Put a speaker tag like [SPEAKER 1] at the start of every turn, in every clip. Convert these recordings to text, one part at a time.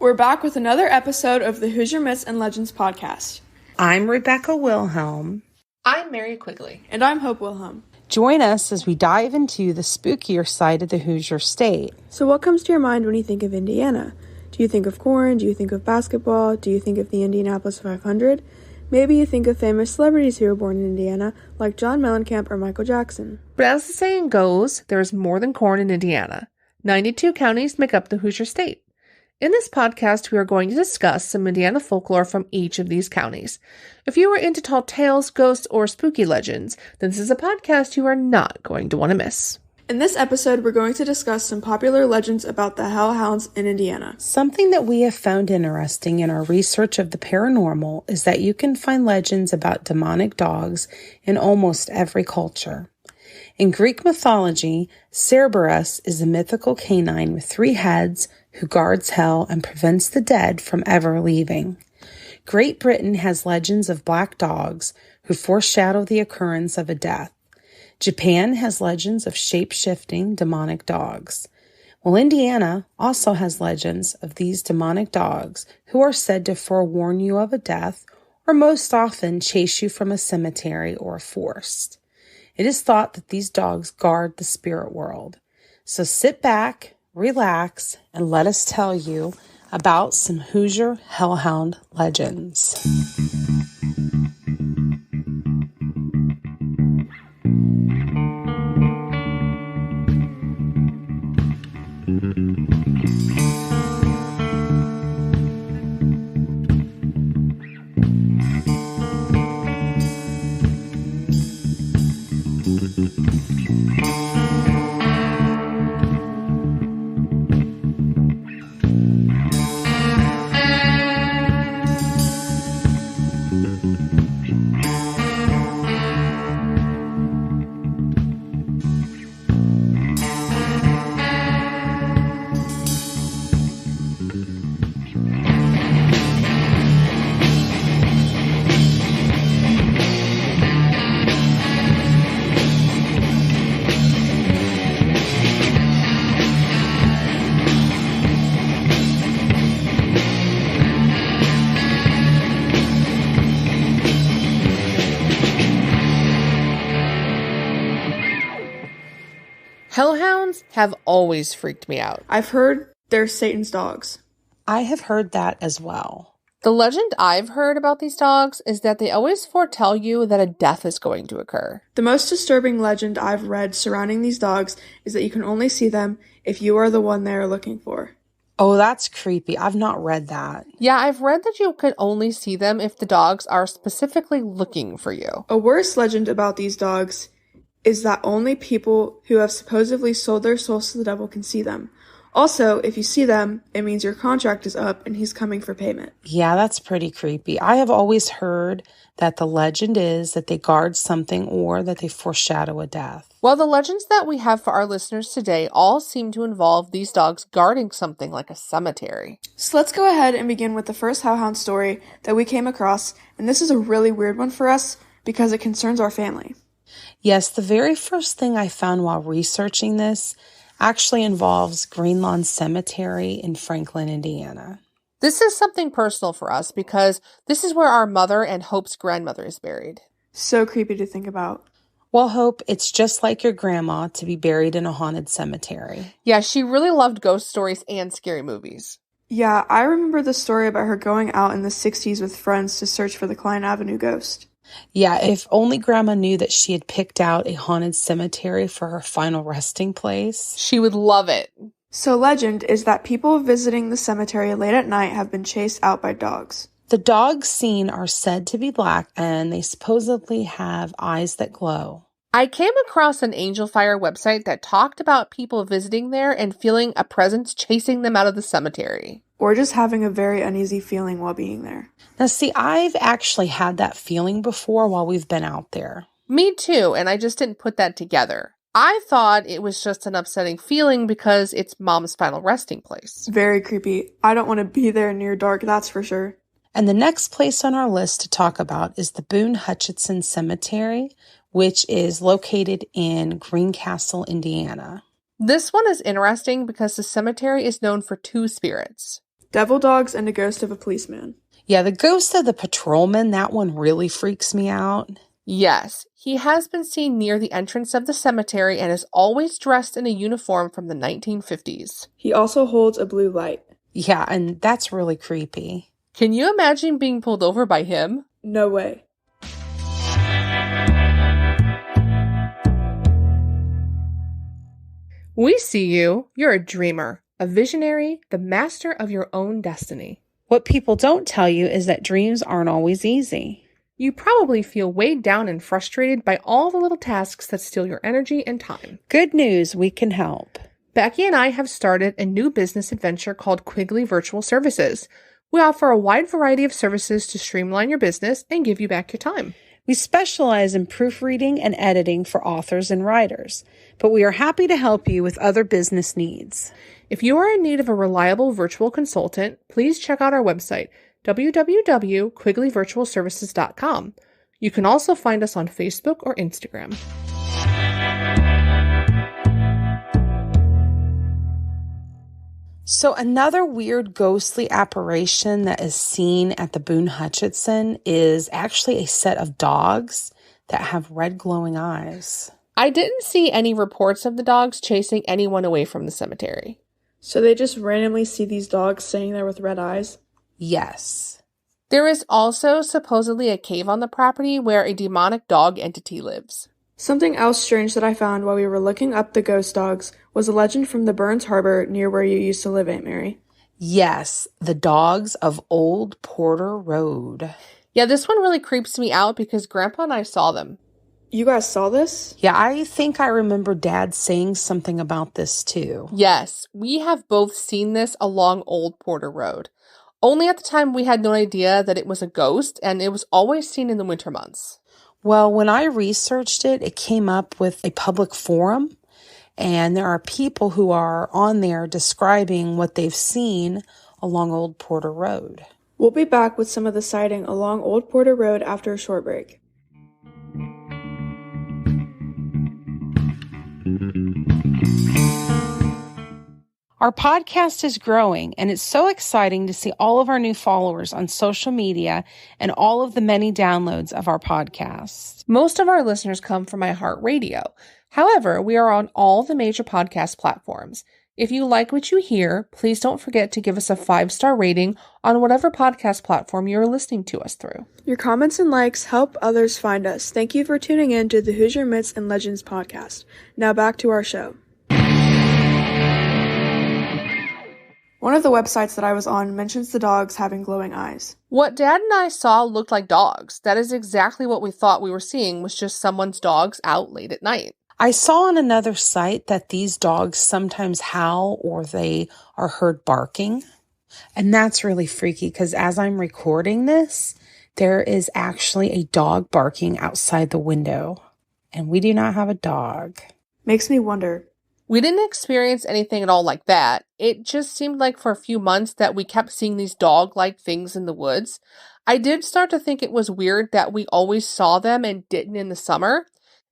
[SPEAKER 1] We're back with another episode of the Hoosier Myths and Legends podcast.
[SPEAKER 2] I'm Rebecca Wilhelm.
[SPEAKER 3] I'm Mary Quigley.
[SPEAKER 1] And I'm Hope Wilhelm.
[SPEAKER 2] Join us as we dive into the spookier side of the Hoosier state.
[SPEAKER 1] So what comes to your mind when you think of Indiana? Do you think of corn? Do you think of basketball? Do you think of the Indianapolis 500? Maybe you think of famous celebrities who were born in Indiana, like John Mellencamp or Michael Jackson.
[SPEAKER 3] But as the saying goes, there is more than corn in Indiana. 92 counties make up the Hoosier state. In this podcast, we are going to discuss some Indiana folklore from each of these counties. If you are into tall tales, ghosts, or spooky legends, then this is a podcast you are not going to want to miss.
[SPEAKER 1] In this episode, we're going to discuss some popular legends about the Hellhounds in Indiana.
[SPEAKER 2] Something that we have found interesting in our research of the paranormal is that you can find legends about demonic dogs in almost every culture. In Greek mythology, Cerberus is a mythical canine with 3 heads who guards hell and prevents the dead from ever leaving. Great Britain has legends of black dogs who foreshadow the occurrence of a death. Japan has legends of shape-shifting demonic dogs. Well, Indiana also has legends of these demonic dogs who are said to forewarn you of a death or most often chase you from a cemetery or a forest. It is thought that these dogs guard the spirit world. So sit back, relax, and let us tell you about some Hoosier Hellhound legends.
[SPEAKER 3] Hellhounds have always freaked me out.
[SPEAKER 1] I've heard they're Satan's dogs.
[SPEAKER 2] I have heard that as well.
[SPEAKER 3] The legend I've heard about these dogs is that they always foretell you that a death is going to occur.
[SPEAKER 1] The most disturbing legend I've read surrounding these dogs is that you can only see them if you are the one they are looking for.
[SPEAKER 2] Oh, that's creepy. I've not read that.
[SPEAKER 3] Yeah, I've read that you can only see them if the dogs are specifically looking for you.
[SPEAKER 1] A worse legend about these dogs is that only people who have supposedly sold their souls to the devil can see them. Also, if you see them, it means your contract is up and he's coming for payment.
[SPEAKER 2] Yeah, that's pretty creepy. I have always heard that the legend is that they guard something or that they foreshadow a death.
[SPEAKER 3] Well, the legends that we have for our listeners today all seem to involve these dogs guarding something like a cemetery.
[SPEAKER 1] So let's go ahead and begin with the first Hellhound story that we came across, and this is a really weird one for us because it concerns our family.
[SPEAKER 2] Yes, the very first thing I found while researching this actually involves Greenlawn Cemetery in Franklin, Indiana.
[SPEAKER 3] This is something personal for us because this is where our mother and Hope's grandmother is buried.
[SPEAKER 1] So creepy to think about.
[SPEAKER 2] Well, Hope, it's just like your grandma to be buried in a haunted cemetery.
[SPEAKER 3] Yeah, she really loved ghost stories and scary movies.
[SPEAKER 1] Yeah, I remember the story about her going out in the 60s with friends to search for the Klein Avenue ghost.
[SPEAKER 2] Yeah, if only Grandma knew that she had picked out a haunted cemetery for her final resting place.
[SPEAKER 3] She would love it.
[SPEAKER 1] So legend is that people visiting the cemetery late at night have been chased out by dogs.
[SPEAKER 2] The dogs seen are said to be black, and they supposedly have eyes that glow.
[SPEAKER 3] I came across an Angel Fire website that talked about people visiting there and feeling a presence chasing them out of the cemetery.
[SPEAKER 1] Or just having a very uneasy feeling while being there.
[SPEAKER 2] Now, see, I've actually had that feeling before while we've been out there.
[SPEAKER 3] Me too, and I just didn't put that together. I thought it was just an upsetting feeling because it's Mom's final resting place.
[SPEAKER 1] Very creepy. I don't want to be there near dark, that's for sure.
[SPEAKER 2] And the next place on our list to talk about is the Hutchinson Cemetery, which is located in Greencastle, Indiana.
[SPEAKER 3] This one is interesting because the cemetery is known for two spirits.
[SPEAKER 1] Devil dogs and a ghost of a policeman.
[SPEAKER 2] Yeah, the ghost of the patrolman, that one really freaks me out.
[SPEAKER 3] Yes, he has been seen near the entrance of the cemetery and is always dressed in a uniform from the 1950s.
[SPEAKER 1] He also holds a blue light.
[SPEAKER 2] Yeah, and that's really creepy.
[SPEAKER 3] Can you imagine being pulled over by him?
[SPEAKER 1] No way.
[SPEAKER 3] We see you. You're a dreamer, a visionary, the master of your own destiny.
[SPEAKER 2] What people don't tell you is that dreams aren't always easy.
[SPEAKER 3] You probably feel weighed down and frustrated by all the little tasks that steal your energy and time.
[SPEAKER 2] Good news, we can help.
[SPEAKER 3] Becky and I have started a new business adventure called Quigley Virtual Services. We offer a wide variety of services to streamline your business and give you back your time.
[SPEAKER 2] We specialize in proofreading and editing for authors and writers, but we are happy to help you with other business needs.
[SPEAKER 3] If you are in need of a reliable virtual consultant, please check out our website, www.quigleyvirtualservices.com. You can also find us on Facebook or Instagram.
[SPEAKER 2] So another weird ghostly apparition that is seen at the Boone Hutchinson is actually a set of dogs that have red glowing eyes.
[SPEAKER 3] I didn't see any reports of the dogs chasing anyone away from the cemetery.
[SPEAKER 1] So they just randomly see these dogs sitting there with red eyes?
[SPEAKER 2] Yes.
[SPEAKER 3] There is also supposedly a cave on the property where a demonic dog entity lives.
[SPEAKER 1] Something else strange that I found while we were looking up the ghost dogs was a legend from the Burns Harbor near where you used to live, Aunt Mary.
[SPEAKER 2] Yes, the dogs of Old Porter Road.
[SPEAKER 3] Yeah, this one really creeps me out because Grandpa and I saw them.
[SPEAKER 1] You guys saw this?
[SPEAKER 2] Yeah, I think I remember Dad saying something about this too.
[SPEAKER 3] Yes, we have both seen this along Old Porter Road. Only at the time we had no idea that it was a ghost, and it was always seen in the winter months.
[SPEAKER 2] Well, when I researched it, it came up with a public forum, and there are people who are on there describing what they've seen along Old Porter Road.
[SPEAKER 1] We'll be back with some of the sighting along Old Porter Road after a short break.
[SPEAKER 2] Our podcast is growing, and it's so exciting to see all of our new followers on social media and all of the many downloads of our podcast.
[SPEAKER 3] Most of our listeners come from iHeartRadio. However, we are on all the major podcast platforms. If you like what you hear, please don't forget to give us a 5-star rating on whatever podcast platform you're listening to us through.
[SPEAKER 1] Your comments and likes help others find us. Thank you for tuning in to the Hoosier Myths and Legends podcast. Now back to our show. One of the websites that I was on mentions the dogs having glowing eyes.
[SPEAKER 3] What Dad and I saw looked like dogs. That is exactly what we thought we were seeing, was just someone's dogs out late at night.
[SPEAKER 2] I saw on another site that these dogs sometimes howl or they are heard barking. And that's really freaky because as I'm recording this, there is actually a dog barking outside the window. And we do not have a dog.
[SPEAKER 1] Makes me wonder.
[SPEAKER 3] We didn't experience anything at all like that. It just seemed like for a few months that we kept seeing these dog-like things in the woods. I did start to think it was weird that we always saw them and didn't in the summer.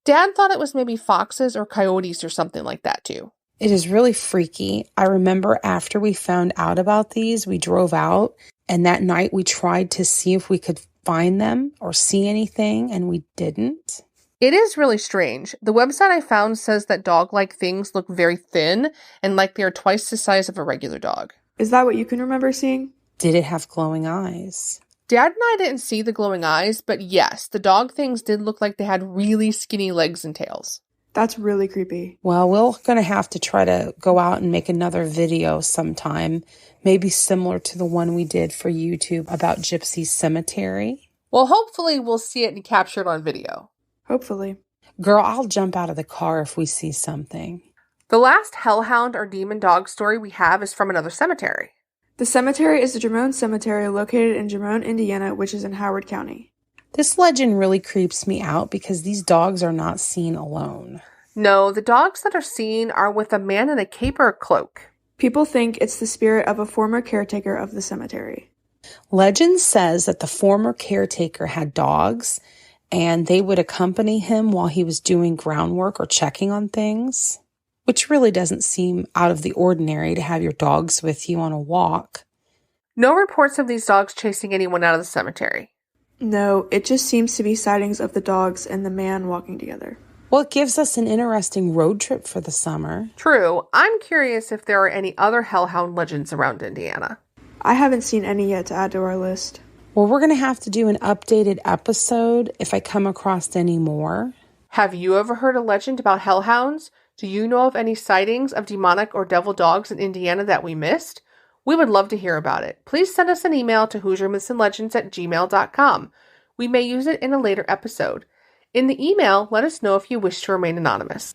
[SPEAKER 3] Dad thought it was maybe foxes or coyotes or something like that too.
[SPEAKER 2] It is really freaky. I remember after we found out about these, we drove out, and that night we tried to see if we could find them or see anything, and we didn't.
[SPEAKER 3] It is really strange. The website I found says that dog-like things look very thin and like they are twice the size of a regular dog.
[SPEAKER 1] Is that what you can remember seeing?
[SPEAKER 2] Did it have glowing eyes?
[SPEAKER 3] Dad and I didn't see the glowing eyes, but yes, the dog things did look like they had really skinny legs and tails.
[SPEAKER 1] That's really creepy.
[SPEAKER 2] Well, we're going to have to try to go out and make another video sometime, maybe similar to the one we did for YouTube about Gypsy Cemetery.
[SPEAKER 3] Well, hopefully we'll see it and capture it on video.
[SPEAKER 1] Hopefully.
[SPEAKER 2] Girl, I'll jump out of the car if we see something.
[SPEAKER 3] The last Hellhound or demon dog story we have is from another cemetery.
[SPEAKER 1] The cemetery is the Jerome Cemetery located in Jerome, Indiana, which is in Howard County.
[SPEAKER 2] This legend really creeps me out because these dogs are not seen alone.
[SPEAKER 3] No, the dogs that are seen are with a man in a cape or a cloak.
[SPEAKER 1] People think it's the spirit of a former caretaker of the cemetery.
[SPEAKER 2] Legend says that the former caretaker had dogs, and they would accompany him while he was doing groundwork or checking on things, which really doesn't seem out of the ordinary to have your dogs with you on a walk.
[SPEAKER 3] No reports of these dogs chasing anyone out of the cemetery.
[SPEAKER 1] No, it just seems to be sightings of the dogs and the man walking together.
[SPEAKER 2] Well, it gives us an interesting road trip for the summer.
[SPEAKER 3] True. I'm curious if there are any other Hellhound legends around Indiana.
[SPEAKER 1] I haven't seen any yet to add to our list.
[SPEAKER 2] Well, we're going to have to do an updated episode if I come across any more.
[SPEAKER 3] Have you ever heard a legend about Hellhounds? Do you know of any sightings of demonic or devil dogs in Indiana that we missed? We would love to hear about it. Please send us an email to HoosierMythsAndLegends@gmail.com. We may use it in a later episode. In the email, let us know if you wish to remain anonymous.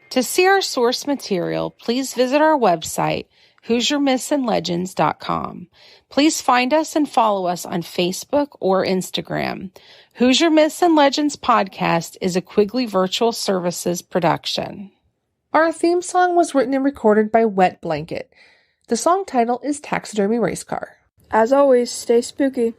[SPEAKER 2] To see our source material, please visit our website, HoosierMythsAndLegends.com. Please find us and follow us on Facebook or Instagram. Hoosier Myths and Legends podcast is a Quigley Virtual Services production.
[SPEAKER 3] Our theme song was written and recorded by Wet Blanket. The song title is Taxidermy Race Car.
[SPEAKER 1] As always, stay spooky.